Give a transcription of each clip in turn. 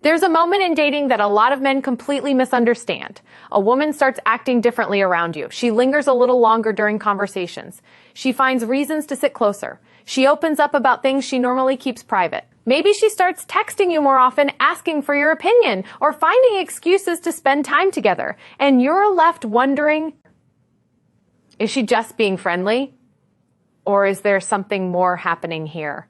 There's a moment in dating that a lot of men completely misunderstand. A woman starts acting differently around you. She lingers a little longer during conversations. She finds reasons to sit closer. She opens up about things she normally keeps private. Maybe she starts texting you more often, asking for your opinion, or finding excuses to spend time together. And you're left wondering, is she just being friendly? Or is there something more happening here?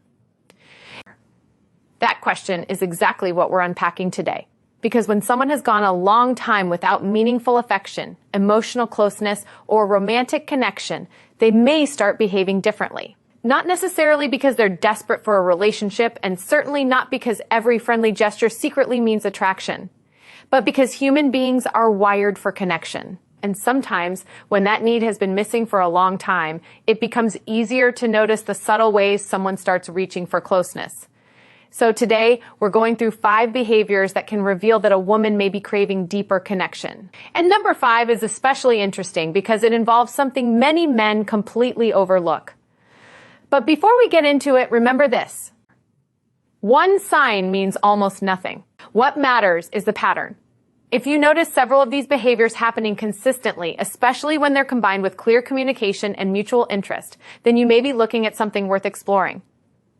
That question is exactly what we're unpacking today. Because when someone has gone a long time without meaningful affection, emotional closeness, or romantic connection, they may start behaving differently. Not necessarily because they're desperate for a relationship, and certainly not because every friendly gesture secretly means attraction, but because human beings are wired for connection. And sometimes, when that need has been missing for a long time, it becomes easier to notice the subtle ways someone starts reaching for closeness. So today, we're going through 5 behaviors that can reveal that a woman may be craving deeper connection. And number 5 is especially interesting because it involves something many men completely overlook. But before we get into it, remember this. One sign means almost nothing. What matters is the pattern. If you notice several of these behaviors happening consistently, especially when they're combined with clear communication and mutual interest, then you may be looking at something worth exploring.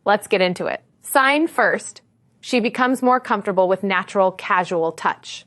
Let's get into it. Sign first, she becomes more comfortable with natural, casual touch.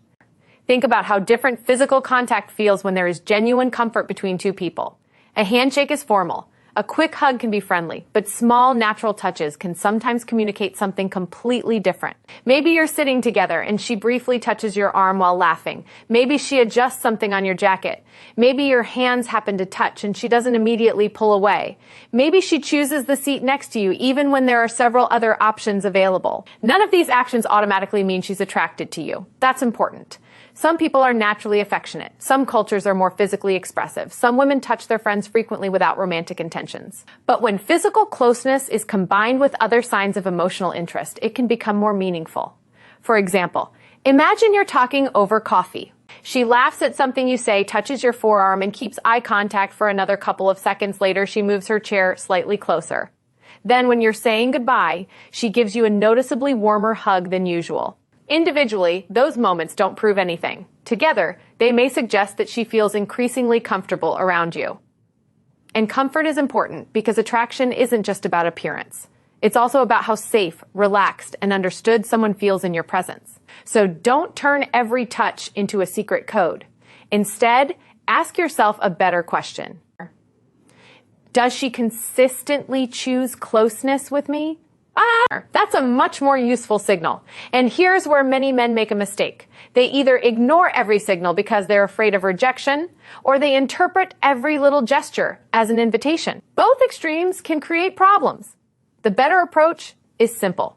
Think about how different physical contact feels when there is genuine comfort between two people. A handshake is formal. A quick hug can be friendly, but small, natural touches can sometimes communicate something completely different. Maybe you're sitting together and she briefly touches your arm while laughing. Maybe she adjusts something on your jacket. Maybe your hands happen to touch and she doesn't immediately pull away. Maybe she chooses the seat next to you even when there are several other options available. None of these actions automatically mean she's attracted to you. That's important. Some people are naturally affectionate. Some cultures are more physically expressive. Some women touch their friends frequently without romantic intentions. But when physical closeness is combined with other signs of emotional interest, it can become more meaningful. For example, imagine you're talking over coffee. She laughs at something you say, touches your forearm, and keeps eye contact for another couple of seconds later. She moves her chair slightly closer. Then when you're saying goodbye, she gives you a noticeably warmer hug than usual. Individually, those moments don't prove anything. Together, they may suggest that she feels increasingly comfortable around you. And comfort is important because attraction isn't just about appearance. It's also about how safe, relaxed, and understood someone feels in your presence. So don't turn every touch into a secret code. Instead, ask yourself a better question. Does she consistently choose closeness with me? That's a much more useful signal. And here's where many men make a mistake. They either ignore every signal because they're afraid of rejection, or they interpret every little gesture as an invitation. Both extremes can create problems. The better approach is simple.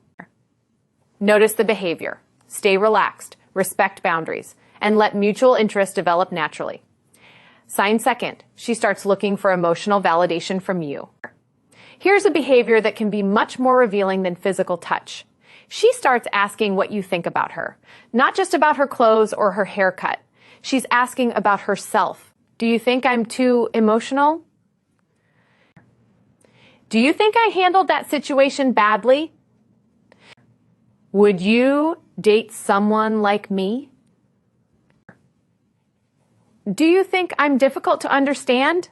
Notice the behavior. Stay relaxed, respect boundaries, and let mutual interest develop naturally. Sign second, she starts looking for emotional validation from you. Here's a behavior that can be much more revealing than physical touch. She starts asking what you think about her, not just about her clothes or her haircut. She's asking about herself. Do you think I'm too emotional? Do you think I handled that situation badly? Would you date someone like me? Do you think I'm difficult to understand?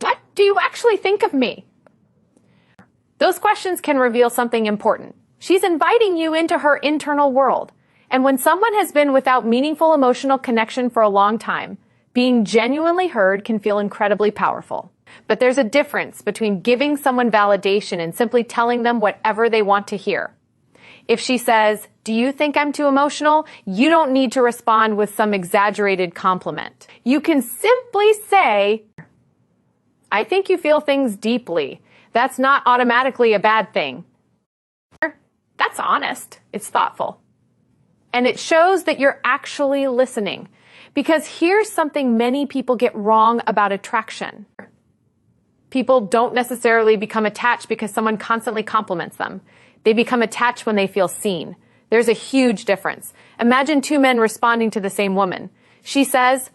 What do you actually think of me? Those questions can reveal something important. She's inviting you into her internal world. And when someone has been without meaningful emotional connection for a long time, being genuinely heard can feel incredibly powerful. But there's a difference between giving someone validation and simply telling them whatever they want to hear. If she says, "Do you think I'm too emotional?" you don't need to respond with some exaggerated compliment. You can simply say, "I think you feel things deeply. That's not automatically a bad thing." That's honest. It's thoughtful. And it shows that you're actually listening. Because here's something many people get wrong about attraction. People don't necessarily become attached because someone constantly compliments them. They become attached when they feel seen. There's a huge difference. Imagine 2 men responding to the same woman. She says,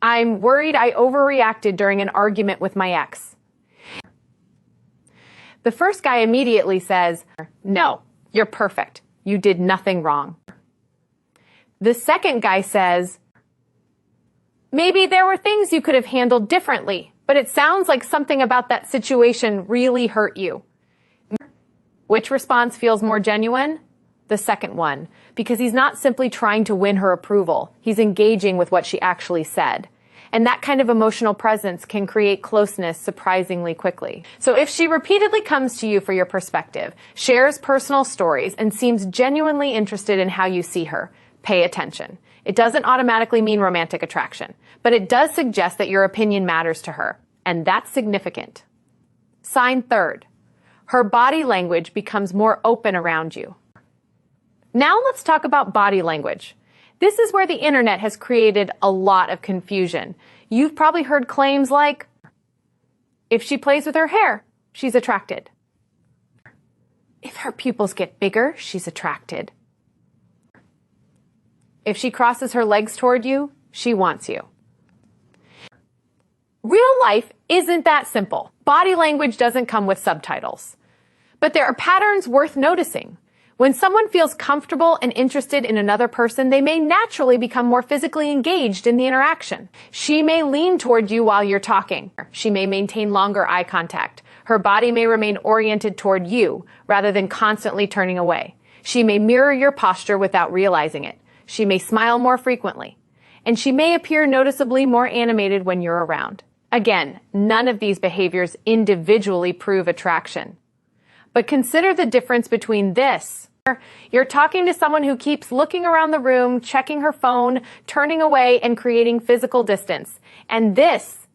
"I'm worried I overreacted during an argument with my ex." The first guy immediately says, "No, You're perfect. You did nothing wrong. The second guy says, maybe there were things you could have handled differently, but it sounds like something about that situation really hurt you. Which response feels more genuine? The second one, because he's not simply trying to win her approval. He's engaging with what she actually said. And that kind of emotional presence can create closeness surprisingly quickly. So if she repeatedly comes to you for your perspective, shares personal stories, and seems genuinely interested in how you see her, pay attention. It doesn't automatically mean romantic attraction, but it does suggest that your opinion matters to her, and that's significant. Sign third, her body language becomes more open around you. Now let's talk about body language. This is where the internet has created a lot of confusion. You've probably heard claims like, if she plays with her hair, she's attracted. If her pupils get bigger, she's attracted. If she crosses her legs toward you, she wants you. Real life isn't that simple. Body language doesn't come with subtitles. But there are patterns worth noticing. When someone feels comfortable and interested in another person, they may naturally become more physically engaged in the interaction. She may lean toward you while you're talking. She may maintain longer eye contact. Her body may remain oriented toward you rather than constantly turning away. She may mirror your posture without realizing it. She may smile more frequently. And she may appear noticeably more animated when you're around. Again, none of these behaviors individually prove attraction. But consider the difference between this. You're talking to someone who keeps looking around the room, checking her phone, turning away, and creating physical distance. And this,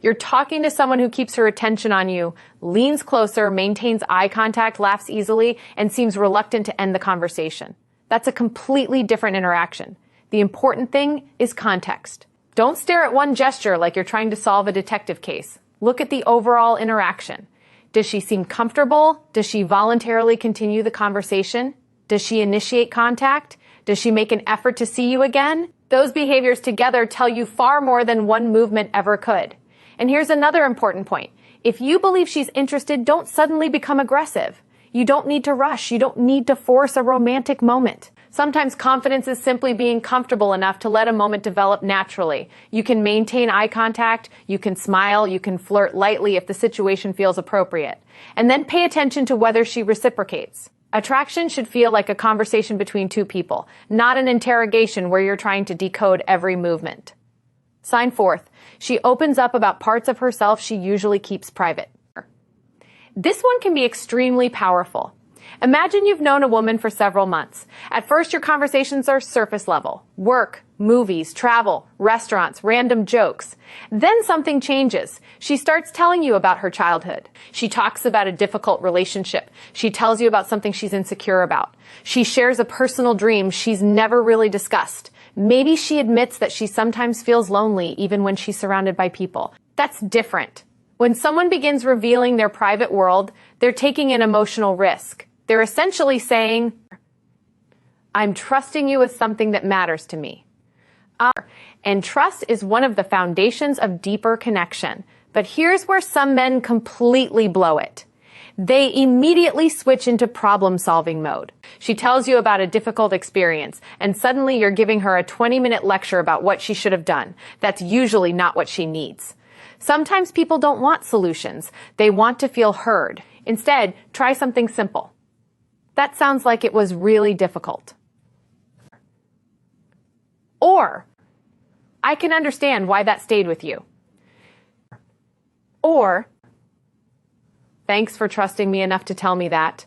you're talking to someone who keeps her attention on you, leans closer, maintains eye contact, laughs easily, and seems reluctant to end the conversation. That's a completely different interaction. The important thing is context. Don't stare at one gesture like you're trying to solve a detective case. Look at the overall interaction. Does she seem comfortable? Does she voluntarily continue the conversation? Does she initiate contact? Does she make an effort to see you again? Those behaviors together tell you far more than one movement ever could. And here's another important point. If you believe she's interested, don't suddenly become aggressive. You don't need to rush. You don't need to force a romantic moment. Sometimes confidence is simply being comfortable enough to let a moment develop naturally. You can maintain eye contact, you can smile, you can flirt lightly if the situation feels appropriate. And then pay attention to whether she reciprocates. Attraction should feel like a conversation between two people, not an interrogation where you're trying to decode every movement. Sign fourth, she opens up about parts of herself she usually keeps private. This one can be extremely powerful. Imagine you've known a woman for several months. At first, your conversations are surface level. Work, movies, travel, restaurants, random jokes. Then something changes. She starts telling you about her childhood. She talks about a difficult relationship. She tells you about something she's insecure about. She shares a personal dream she's never really discussed. Maybe she admits that she sometimes feels lonely even when she's surrounded by people. That's different. When someone begins revealing their private world, they're taking an emotional risk. They're essentially saying, I'm trusting you with something that matters to me. And trust is one of the foundations of deeper connection. But here's where some men completely blow it. They immediately switch into problem-solving mode. She tells you about a difficult experience, and suddenly you're giving her a 20-minute lecture about what she should have done. That's usually not what she needs. Sometimes people don't want solutions. They want to feel heard. Instead, try something simple. That sounds like it was really difficult. Or, I can understand why that stayed with you. Or, thanks for trusting me enough to tell me that.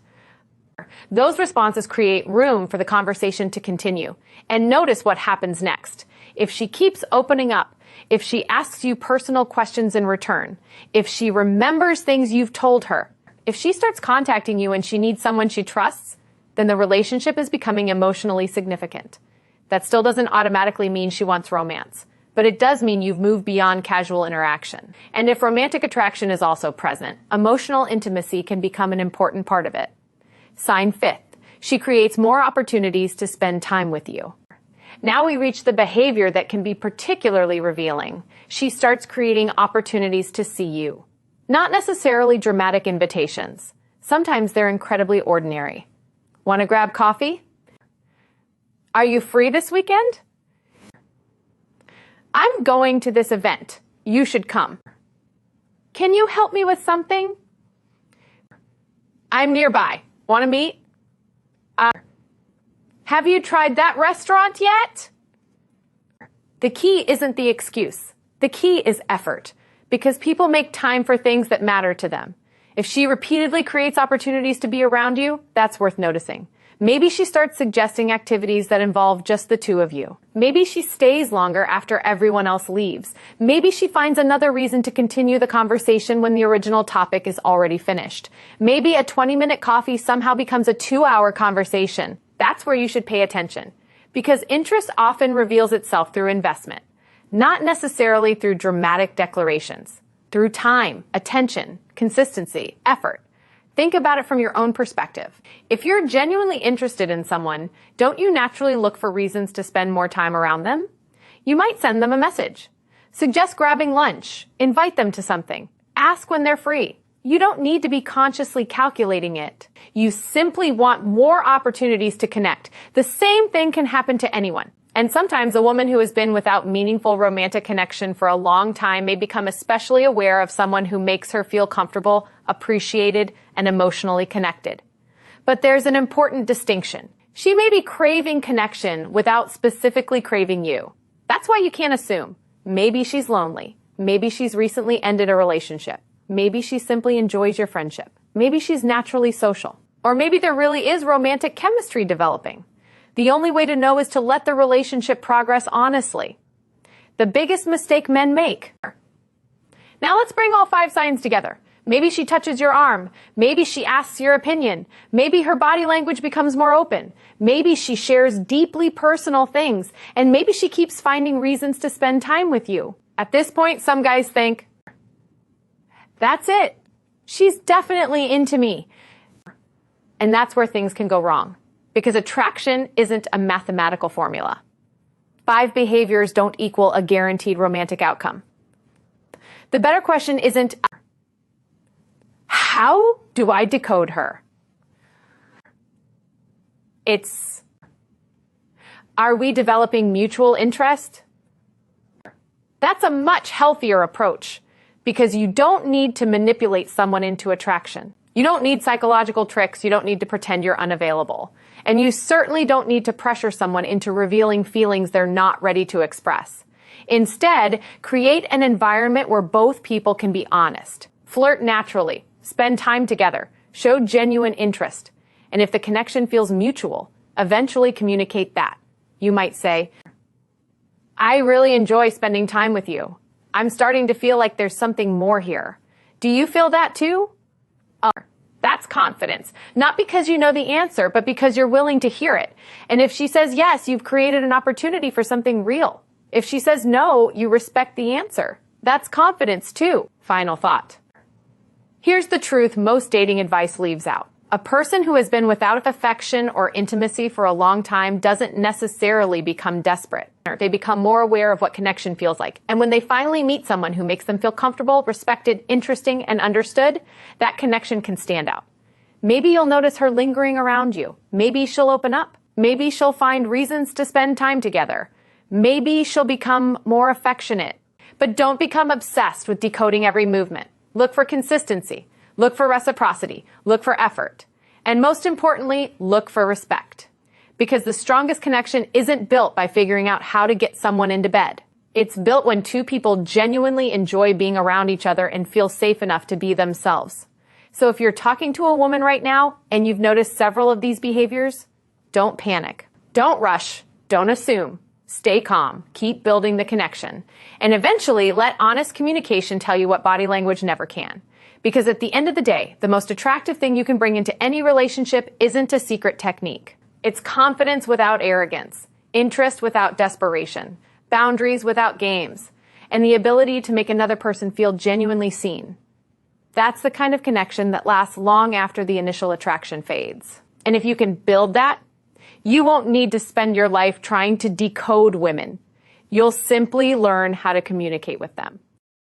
Those responses create room for the conversation to continue. And notice what happens next. If she keeps opening up, if she asks you personal questions in return, if she remembers things you've told her, if she starts contacting you and she needs someone she trusts, then the relationship is becoming emotionally significant. That still doesn't automatically mean she wants romance, but it does mean you've moved beyond casual interaction. And if romantic attraction is also present, emotional intimacy can become an important part of it. Sign fifth, she creates more opportunities to spend time with you. Now we reach the behavior that can be particularly revealing. She starts creating opportunities to see you. Not necessarily dramatic invitations. Sometimes they're incredibly ordinary. Want to grab coffee? Are you free this weekend? I'm going to this event. You should come. Can you help me with something? I'm nearby. Want to meet? Have you tried that restaurant yet? The key isn't the excuse. The key is effort, because people make time for things that matter to them. If she repeatedly creates opportunities to be around you, that's worth noticing. Maybe she starts suggesting activities that involve just the two of you. Maybe she stays longer after everyone else leaves. Maybe she finds another reason to continue the conversation when the original topic is already finished. Maybe a 20-minute coffee somehow becomes a 2-hour conversation. That's where you should pay attention, because interest often reveals itself through investment, not necessarily through dramatic declarations, through time, attention, consistency, effort. Think about it from your own perspective. If you're genuinely interested in someone, don't you naturally look for reasons to spend more time around them? You might send them a message, suggest grabbing lunch, invite them to something, ask when they're free. You don't need to be consciously calculating it. You simply want more opportunities to connect. The same thing can happen to anyone. And sometimes a woman who has been without meaningful romantic connection for a long time may become especially aware of someone who makes her feel comfortable, appreciated, and emotionally connected. But there's an important distinction. She may be craving connection without specifically craving you. That's why you can't assume. Maybe she's lonely. Maybe she's recently ended a relationship. Maybe she simply enjoys your friendship. Maybe she's naturally social. Or maybe there really is romantic chemistry developing. The only way to know is to let the relationship progress honestly. The biggest mistake men make. Now let's bring all 5 signs together. Maybe she touches your arm. Maybe she asks your opinion. Maybe her body language becomes more open. Maybe she shares deeply personal things. And maybe she keeps finding reasons to spend time with you. At this point, some guys think, that's it. She's definitely into me. And that's where things can go wrong, because attraction isn't a mathematical formula. 5 behaviors don't equal a guaranteed romantic outcome. The better question isn't, how do I decode her? It's, are we developing mutual interest? That's a much healthier approach, because you don't need to manipulate someone into attraction. You don't need psychological tricks. You don't need to pretend you're unavailable. And you certainly don't need to pressure someone into revealing feelings they're not ready to express. Instead, create an environment where both people can be honest. Flirt naturally. Spend time together. Show genuine interest. And if the connection feels mutual, eventually communicate that. You might say, I really enjoy spending time with you. I'm starting to feel like there's something more here. Do you feel that too? That's confidence. Not because you know the answer, but because you're willing to hear it. And if she says yes, you've created an opportunity for something real. If she says no, you respect the answer. That's confidence too. Final thought. Here's the truth most dating advice leaves out. A person who has been without affection or intimacy for a long time doesn't necessarily become desperate. They become more aware of what connection feels like. And when they finally meet someone who makes them feel comfortable, respected, interesting, and understood, that connection can stand out. Maybe you'll notice her lingering around you. Maybe she'll open up. Maybe she'll find reasons to spend time together. Maybe she'll become more affectionate. But don't become obsessed with decoding every movement. Look for consistency. Look for reciprocity. Look for effort. And most importantly, look for respect. Because the strongest connection isn't built by figuring out how to get someone into bed. It's built when two people genuinely enjoy being around each other and feel safe enough to be themselves. So if you're talking to a woman right now and you've noticed several of these behaviors, don't panic. Don't rush. Don't assume. Stay calm. Keep building the connection. And eventually let honest communication tell you what body language never can. Because at the end of the day, the most attractive thing you can bring into any relationship isn't a secret technique. It's confidence without arrogance, interest without desperation, boundaries without games, and the ability to make another person feel genuinely seen. That's the kind of connection that lasts long after the initial attraction fades. And if you can build that, you won't need to spend your life trying to decode women. You'll simply learn how to communicate with them.